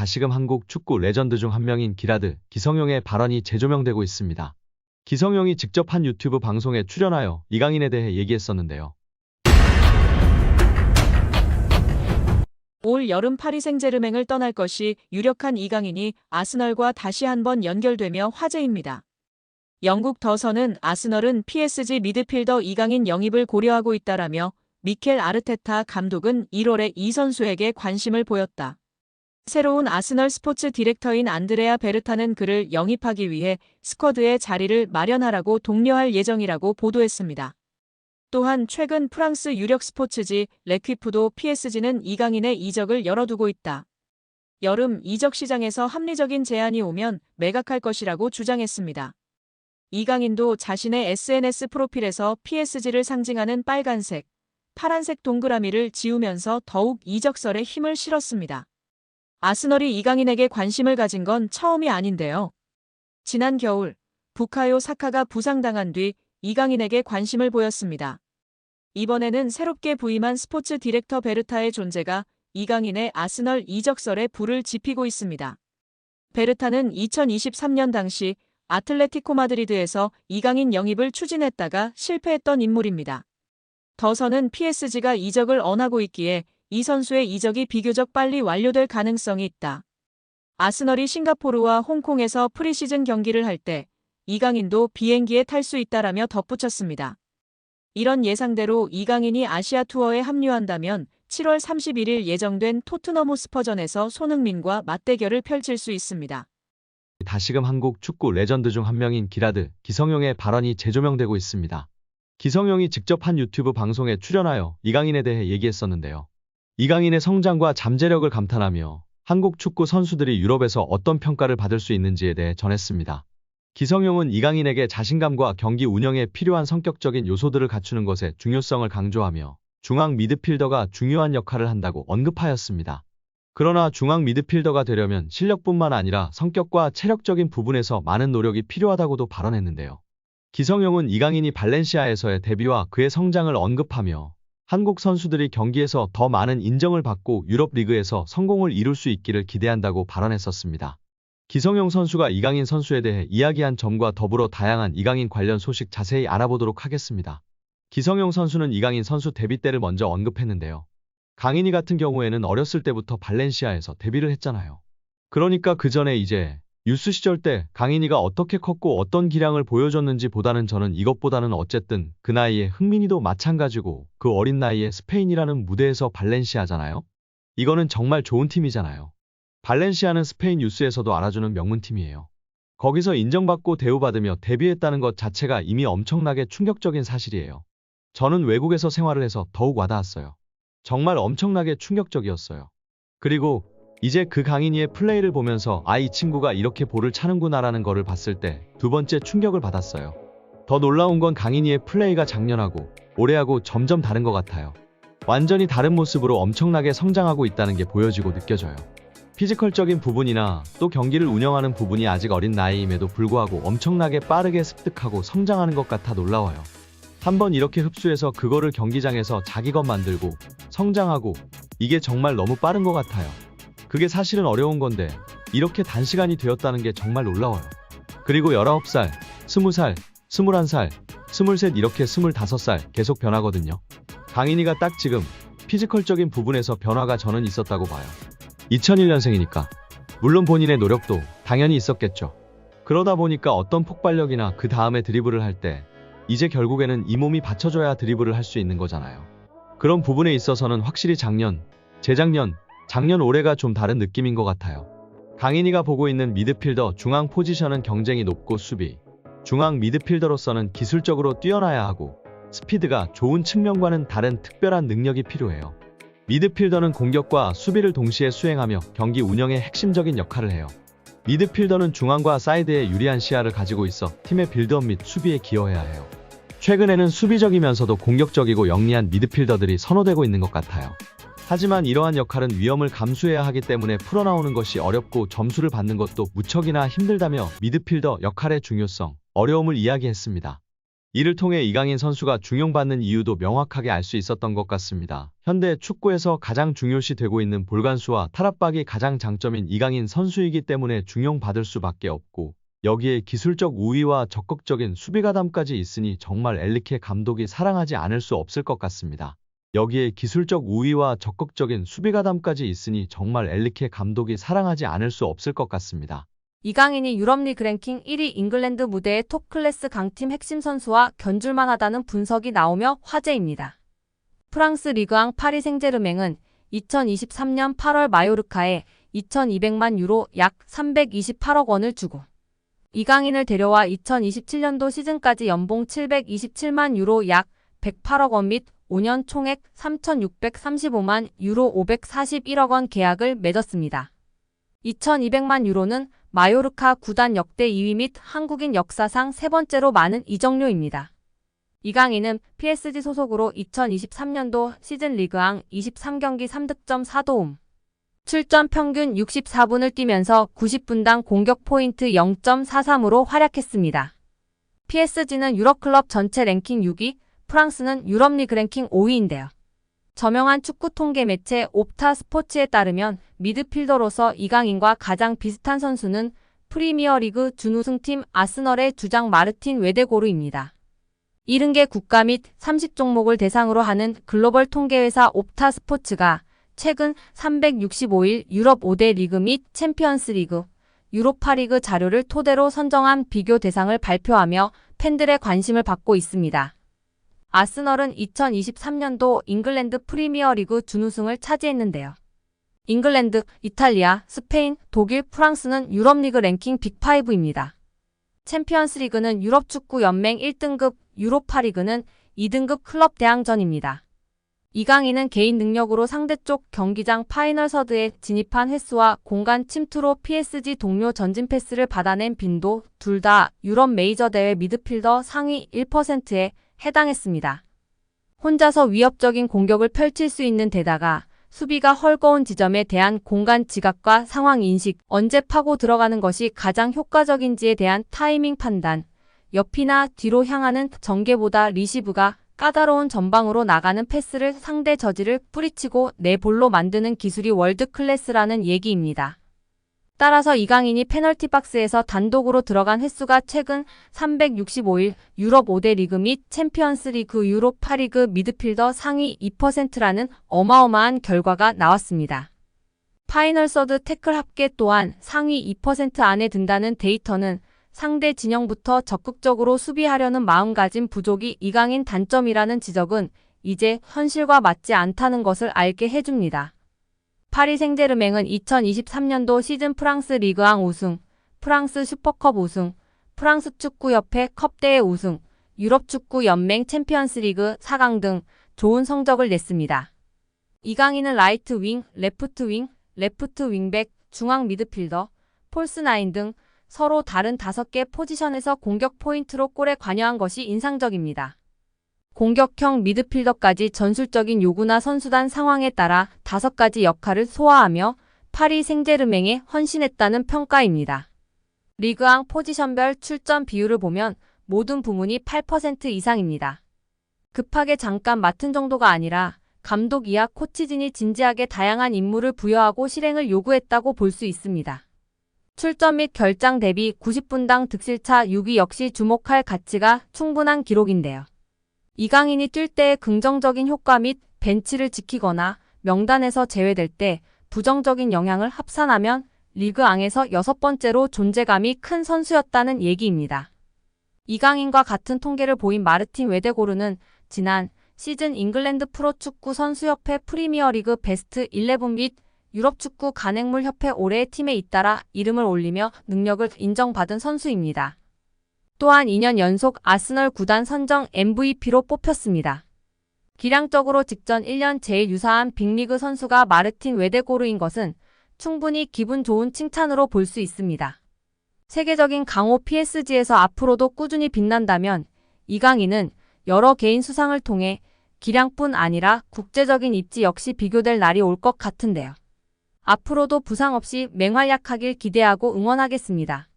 다시금 한국 축구 레전드 중 한 명인 기라드, 기성용의 발언이 재조명되고 있습니다. 기성용이 직접 한 유튜브 방송에 출연하여 이강인에 대해 얘기했었는데요. 올 여름 파리 생제르맹을 떠날 것이 유력한 이강인이 아스널과 다시 한번 연결되며 화제입니다. 영국 더선은 아스널은 PSG 미드필더 이강인 영입을 고려하고 있다라며 미켈 아르테타 감독은 1월에 이 선수에게 관심을 보였다. 새로운 아스널 스포츠 디렉터인 안드레아 베르타는 그를 영입하기 위해 스쿼드에 자리를 마련하라고 독려할 예정이라고 보도했습니다. 또한 최근 프랑스 유력 스포츠지 레퀴프도 PSG는 이강인의 이적을 열어두고 있다. 여름 이적 시장에서 합리적인 제안이 오면 매각할 것이라고 주장했습니다. 이강인도 자신의 SNS 프로필에서 PSG를 상징하는 빨간색, 파란색 동그라미를 지우면서 더욱 이적설에 힘을 실었습니다. 아스널이 이강인에게 관심을 가진 건 처음이 아닌데요. 지난 겨울 부카요 사카가 부상당한 뒤 이강인에게 관심을 보였습니다. 이번에는 새롭게 부임한 스포츠 디렉터 베르타의 존재가 이강인의 아스널 이적설에 불을 지피고 있습니다. 베르타는 2023년 당시 아틀레티코 마드리드에서 이강인 영입을 추진했다가 실패했던 인물입니다. 더선은 PSG가 이적을 언하고 있기에 이 선수의 이적이 비교적 빨리 완료될 가능성이 있다. 아스널이 싱가포르와 홍콩에서 프리시즌 경기를 할 때 이강인도 비행기에 탈 수 있다라며 덧붙였습니다. 이런 예상대로 이강인이 아시아 투어에 합류한다면 7월 31일 예정된 토트넘 호스퍼전에서 손흥민과 맞대결을 펼칠 수 있습니다. 다시금 한국 축구 레전드 중 한 명인 기라드, 기성용의 발언이 재조명되고 있습니다. 기성용이 직접 한 유튜브 방송에 출연하여 이강인에 대해 얘기했었는데요. 이강인의 성장과 잠재력을 감탄하며 한국 축구 선수들이 유럽에서 어떤 평가를 받을 수 있는지에 대해 전했습니다. 기성용은 이강인에게 자신감과 경기 운영에 필요한 성격적인 요소들을 갖추는 것의 중요성을 강조하며 중앙 미드필더가 중요한 역할을 한다고 언급하였습니다. 그러나 중앙 미드필더가 되려면 실력뿐만 아니라 성격과 체력적인 부분에서 많은 노력이 필요하다고도 발언했는데요. 기성용은 이강인이 발렌시아에서의 데뷔와 그의 성장을 언급하며 한국 선수들이 경기에서 더 많은 인정을 받고 유럽 리그에서 성공을 이룰 수 있기를 기대한다고 발언했었습니다. 기성용 선수가 이강인 선수에 대해 이야기한 점과 더불어 다양한 이강인 관련 소식 자세히 알아보도록 하겠습니다. 기성용 선수는 이강인 선수 데뷔 때를 먼저 언급했는데요. 강인이 같은 경우에는 어렸을 때부터 발렌시아에서 데뷔를 했잖아요. 그러니까 그 전에 이제 유스 시절 때 강인이가 어떻게 컸고 어떤 기량을 보여줬는지 보다는 저는 이것보다는 어쨌든 그 나이에 흥민이도 마찬가지고 그 어린 나이에 스페인이라는 무대에서 발렌시아잖아요. 이거는 정말 좋은 팀이잖아요. 발렌시아는 스페인 유스에서도 알아주는 명문팀이에요. 거기서 인정받고 대우받으며 데뷔했다는 것 자체가 이미 엄청나게 충격적인 사실이에요. 저는 외국에서 생활을 해서 더욱 와닿았어요. 정말 엄청나게 충격적이었어요. 그리고 이제 그 강인이의 플레이를 보면서 이 친구가 이렇게 볼을 차는구나라는 거를 봤을 때 두 번째 충격을 받았어요. 더 놀라운 건 강인이의 플레이가 작년하고 올해하고 점점 다른 것 같아요. 완전히 다른 모습으로 엄청나게 성장하고 있다는 게 보여지고 느껴져요. 피지컬적인 부분이나 또 경기를 운영하는 부분이 아직 어린 나이임에도 불구하고 엄청나게 빠르게 습득하고 성장하는 것 같아 놀라워요. 한번 이렇게 흡수해서 그거를 경기장에서 자기 것 만들고 성장하고 이게 정말 너무 빠른 것 같아요. 그게 사실은 어려운 건데 이렇게 단시간이 되었다는 게 정말 놀라워요. 그리고 19살, 20살, 21살, 23 이렇게 25살 계속 변하거든요. 강인이가 딱 지금 피지컬적인 부분에서 변화가 저는 있었다고 봐요. 2001년생이니까 물론 본인의 노력도 당연히 있었겠죠. 그러다 보니까 어떤 폭발력이나 그 다음에 드리블을 할 때 이제 결국에는 이 몸이 받쳐줘야 드리블을 할 수 있는 거잖아요. 그런 부분에 있어서는 확실히 작년, 재작년, 작년 올해가 좀 다른 느낌인 것 같아요. 강인이가 보고 있는 미드필더 중앙 포지션은 경쟁이 높고 수비, 중앙 미드필더로서는 기술적으로 뛰어나야 하고 스피드가 좋은 측면과는 다른 특별한 능력이 필요해요. 미드필더는 공격과 수비를 동시에 수행하며 경기 운영의 핵심적인 역할을 해요. 미드필더는 중앙과 사이드에 유리한 시야를 가지고 있어 팀의 빌드업 및 수비에 기여해야 해요. 최근에는 수비적이면서도 공격적이고 영리한 미드필더들이 선호되고 있는 것 같아요. 하지만 이러한 역할은 위험을 감수해야 하기 때문에 풀어나오는 것이 어렵고 점수를 받는 것도 무척이나 힘들다며 미드필더 역할의 중요성, 어려움을 이야기했습니다. 이를 통해 이강인 선수가 중용받는 이유도 명확하게 알 수 있었던 것 같습니다. 현대 축구에서 가장 중요시 되고 있는 볼간수와 탈압박이 가장 장점인 이강인 선수이기 때문에 중용받을 수밖에 없고, 여기에 기술적 우위와 적극적인 수비 가담까지 있으니 정말 엔리케 감독이 사랑하지 않을 수 없을 것 같습니다. 여기에 기술적 우위와 적극적인 수비 가담까지 있으니 정말 엔리케 감독이 사랑하지 않을 수 없을 것 같습니다. 이강인이 유럽리그 랭킹 1위 잉글랜드 무대의 톱클래스 강팀 핵심 선수와 견줄만 하다는 분석이 나오며 화제입니다. 프랑스 리그앙 파리 생제르맹은 2023년 8월 마요르카에 2,200만 유로 약 328억 원을 주고 이강인을 데려와 2027년도 시즌까지 연봉 727만 유로 약 108억 원 및 5년 총액 3,635만 유로 541억 원 계약을 맺었습니다. 2,200만 유로는 마요르카 구단 역대 2위 및 한국인 역사상 세 번째로 많은 이적료입니다. 이강인은 PSG 소속으로 2023년도 시즌 리그앙 23경기 3득점 4도움, 출전 평균 64분을 뛰면서 90분당 공격 포인트 0.43으로 활약했습니다. PSG는 유럽클럽 전체 랭킹 6위, 프랑스는 유럽리그 랭킹 5위인데요. 저명한 축구 통계 매체 옵타 스포츠에 따르면 미드필더로서 이강인과 가장 비슷한 선수는 프리미어리그 준우승팀 아스널의 주장 마르틴 웨데고르입니다. 70개 국가 및 30종목을 대상으로 하는 글로벌 통계회사 옵타 스포츠가 최근 365일 유럽 5대 리그 및 챔피언스 리그, 유로파리그 자료를 토대로 선정한 비교 대상을 발표하며 팬들의 관심을 받고 있습니다. 아스널은 2023년도 잉글랜드 프리미어리그 준우승을 차지했는데요. 잉글랜드, 이탈리아, 스페인, 독일, 프랑스는 유럽리그 랭킹 빅5입니다. 챔피언스리그는 유럽축구연맹 1등급, 유로파리그는 2등급 클럽 대항전입니다. 이강인은 개인 능력으로 상대쪽 경기장 파이널 서드에 진입한 횟수와 공간 침투로 PSG 동료 전진 패스를 받아낸 빈도 둘 다 유럽 메이저 대회 미드필더 상위 1%에 해당했습니다. 혼자서 위협적인 공격을 펼칠 수 있는 데다가 수비가 헐거운 지점에 대한 공간 지각과 상황 인식, 언제 파고 들어가는 것이 가장 효과적인지에 대한 타이밍 판단, 옆이나 뒤로 향하는 전개보다 리시브가 까다로운 전방으로 나가는 패스를 상대 저지를 뿌리치고 내 볼로 만드는 기술이 월드 클래스라는 얘기입니다. 따라서 이강인이 페널티 박스에서 단독으로 들어간 횟수가 최근 365일 유럽 5대 리그 및 챔피언스 리그 유로파리그 미드필더 상위 2%라는 어마어마한 결과가 나왔습니다. 파이널 서드 태클 합계 또한 상위 2% 안에 든다는 데이터는 상대 진영부터 적극적으로 수비하려는 마음가짐 부족이 이강인 단점이라는 지적은 이제 현실과 맞지 않다는 것을 알게 해줍니다. 파리 생제르맹은 2023년도 시즌 프랑스 리그앙 우승, 프랑스 슈퍼컵 우승, 프랑스 축구협회 컵대회 우승, 유럽축구연맹 챔피언스리그 4강 등 좋은 성적을 냈습니다. 이강인은 라이트 윙, 레프트 윙백, 중앙 미드필더, 폴스9 등 서로 다른 5개 포지션에서 공격 포인트로 골에 관여한 것이 인상적입니다. 공격형 미드필더까지 전술적인 요구나 선수단 상황에 따라 5가지 역할을 소화하며 파리 생제르맹에 헌신했다는 평가입니다. 리그앙 포지션별 출전 비율을 보면 모든 부문이 8% 이상입니다. 급하게 잠깐 맡은 정도가 아니라 감독 이하 코치진이 진지하게 다양한 임무를 부여하고 실행을 요구했다고 볼 수 있습니다. 출전 및 결장 대비 90분당 득실차 6위 역시 주목할 가치가 충분한 기록인데요. 이강인이 뛸 때의 긍정적인 효과 및 벤치를 지키거나 명단에서 제외될 때 부정적인 영향을 합산하면 리그앙에서 6번째로 존재감이 큰 선수였다는 얘기입니다. 이강인과 같은 통계를 보인 마르틴 웨데고르는 지난 시즌 잉글랜드 프로축구 선수협회 프리미어리그 베스트 11 및 유럽축구 간행물협회 올해의 팀에 잇따라 이름을 올리며 능력을 인정받은 선수입니다. 또한 2년 연속 아스널 구단 선정 MVP로 뽑혔습니다. 기량적으로 직전 1년 제일 유사한 빅리그 선수가 마르틴 웨데고르인 것은 충분히 기분 좋은 칭찬으로 볼 수 있습니다. 세계적인 강호 PSG에서 앞으로도 꾸준히 빛난다면 이강인은 여러 개인 수상을 통해 기량뿐 아니라 국제적인 입지 역시 비교될 날이 올 것 같은데요. 앞으로도 부상 없이 맹활약하길 기대하고 응원하겠습니다.